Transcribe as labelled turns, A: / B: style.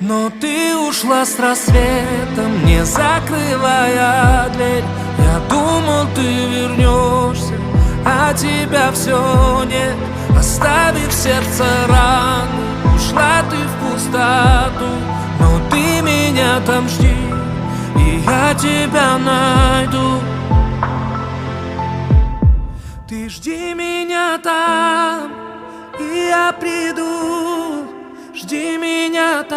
A: Но ты ушла с рассветом, не закрывая дверь. Я думал, ты вернешься, а тебя все нет. Оставив сердце раны, ушла ты в пустоту. Но ты меня там жди, и я тебя найду. Ты жди меня там, и я приду. Жди меня там.